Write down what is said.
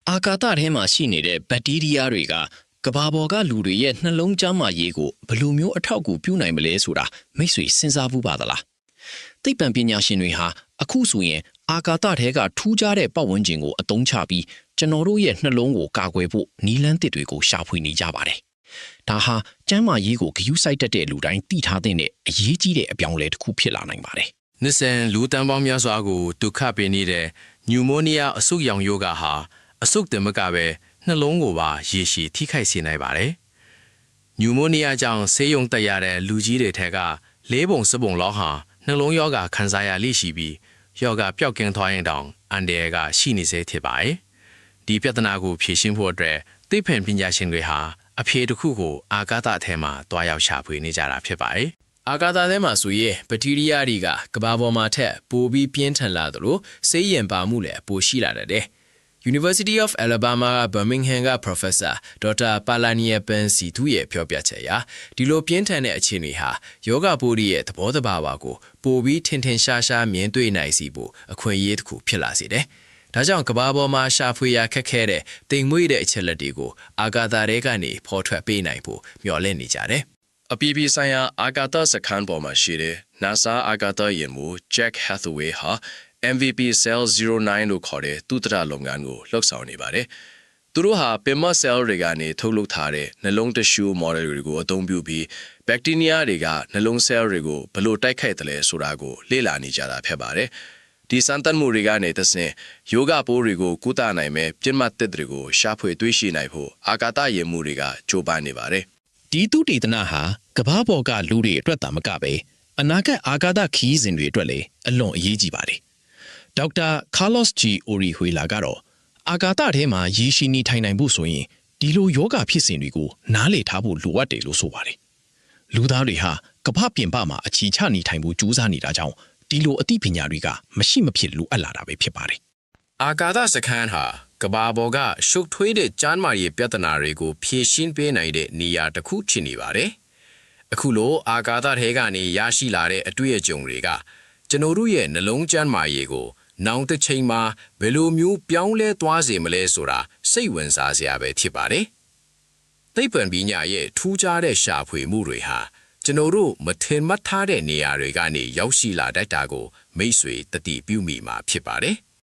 အာကာသထဲမှာရှိနေတဲ့ဘက်တီးရီးယားတွေကကဘာပေါ်ကလူတွေရဲ့နှလုံးကျန်းမာရေးကိုဘယ်လိုမျိုးအထောက်အကူပြုနိုင်မလဲဆိုတာမိတ်ဆွေစဉ်းစားဘူးပါသလားသိပ္ပံပညာရှင်တွေဟာအခုဆိုရင်အာကာသထဲကထူးခြားတဲ့ပတ်ဝန်းကျင်ကိုအသုံးချပြီးကျွန်တော်တို့ရဲ့နှလုံးကိုကာကွယ်ဖို့နည်းလမ်းသစ်တွေကိုရှာဖွေနေကြပါတယ်ဒါဟာကျန်းမာရေးကိုဂရုစိုက်တတ်တဲ့လူတိုင်းသိထားတဲ့အရေးကြီးတဲ့အပြောင်းအလဲတစ်ခုဖြစ်လာနိုင်ပါတယ်နှစ်စဉ်လူတန်းပေါင်းများစွာကိုဒုက္ခပေးနေတဲ့ညူမိုနီးယားအဆုတ်ရောင်ရောဂါဟာအဆုတ်တင်မကပဲနှလုံးကိုပါရေရှည်ထိခိုက်စေနိုင်ပါတယ်။ညူမိုနီးယားကြောင့်ဆေးရုံတက်ရတဲ့လူကြီးတွေထက်က၄ပုံစပုံလောက်ဟာနှလုံးရောဂါခံစားရလိရှိပြီးရောဂါပျောက်ကင်းသွားရင်တောင်အန္တရာယ်ကရှိနေစေဖြစ်ပါတယ်။ဒီပြဿနာကိုဖြေရှင်းဖို့အတွက်သိပ္ပံပညာရှင်တွေဟာအဖြေတစ်ခုကိုအာကာသထဲမှာတွားရောက်ရှာဖွေနေကြတာဖြစ်ပါတယ်။အာကာသထဲမှာဆိုရင်ဘက်တီးရီးယားတွေကကမ္ဘာပေါ်မှာထက်ပိုပြီးပြင်းထန်လာသလိုဆေးရင်ပါမှုလည်းပိုရှိလာတယ်။ University of Alabama Birmingham က Professor Dr. Palania Pensi သူရဲ့ပြောပြချက်အရဒီလိုပြင်းထန်တဲ့အခြေအနေဟာယောဂပိုးရဲ့သဘောတဘာဝကိုပိုပြီးထင်ထင်ရှားရှားမြင်တွေ့နိုင်စီဖို့အခွင့်အရေးတစ်ခုဖြစ်လာစေတယ်။ဒါကြောင့်ကမ္ဘာပေါ်မှာရှာဖွေရခက်ခဲတဲ့တိမ်မွေ့တဲ့အချက်လက်တွေကိုအာကာသထဲကနေဖော်ထွက်ပေးနိုင်ဖို့မျှော်လင့်နေကြတယ်။အပြည်ပြည်ဆိုင်ရာအာကာသစခန်းပေါ်မှာရှိတဲ့ NASA အာကာသယာဉ်မှူး Jack Hathaway ဟာMVP Cell 09လို့ခေါ်တဲ့သုတတလုပ်ငန်းကိုလှုပ်ဆောင်နေပါတယ်။သူတို့ဟာပင်မ cell တွေကနေထုတ်လုပ်ထားတဲ့နှလုံးတ िश ူ model တွေကိုအသုံးပြုပြီး bacteria တွေကနှလုံး cell တွေကိုဘယ်လိုတိုက်ခိုက်တယ်လဲဆိုတာကိုလေ့လာနေကြတာဖြစ်ပါတယ်။ဒီစမ်းသပ်မှုတွေကနေတဆင့်ယောဂပိုးတွေကိုကုသနိုင်မဲ့ပြင်းမသစ်တွေကိုရှာဖွေတွေ့ရှိနိုင်ဖို့အာကာသယာဉ်မှူးတွေကကြိုးပမ်းနေပါတယ်။ဒီသုတေသနဟာကမ္ဘာပေါ်ကလူတွေအတွက်သာမကပဲအနာဂတ်အာကာသခရီးစဉ်တွေအတွက်လည်းအလွန်အရေးကြီးပါတယ်။ဒေါက်တာကာလော့စ်ဂျီအိုရီဟွေလာကတော့အာကာသထဲမှာရေရှည်နေထိုင်နိုင်ဖို့ဆိုရင်ဒီလိုယောဂဖြစ်စဉ်တွေကိုနားလည်ထားဖို့လိုအပ်တယ်လို့ဆိုပါတယ်။လူသားတွေဟာကမ္ဘာပြင်ပမှာအခြေချနေထိုင်ဖို့ကြိုးစားနေတာကြောင့်ဒီလိုအသိပညာတွေကမရှိမဖြစ်လိုအပ်လာတာပဲဖြစ်ပါတယ်။အာကာသစခန်းဟာကမ္ဘာပေါ်ကရှုပ်ထွေးတဲ့ကျန်းမာရေးပြဿနာတွေကိုဖြေရှင်းပေးနိုင်တဲ့နေရာတစ်ခုဖြစ်နေပါတယ်။အခုလိုအာကာသထဲကနေရရှိလာတဲ့အတွေ့အကြုံတွေကကျွန်တော်တို့ရဲ့နှလုံးကျန်းမာရေးကိုနောင်တစ်ချိန်မှာဘယ်လိုမျိုးပြောင်းလဲသွားစေမလဲဆိုတာစိတ်ဝင်စားစရာပဲဖြစ်ပါတယ်။သိပ္ပံပညာရဲ့ထူးခြားတဲ့ရှာဖွေမှုတွေဟာကျွန်တော်တို့မထင်မှတ်ထားတဲ့နေရာတွေကနေရောက်ရှိလာတတ်တာကိုမိတ်ဆွေတတိပြုမိမှာဖြစ်ပါတယ်။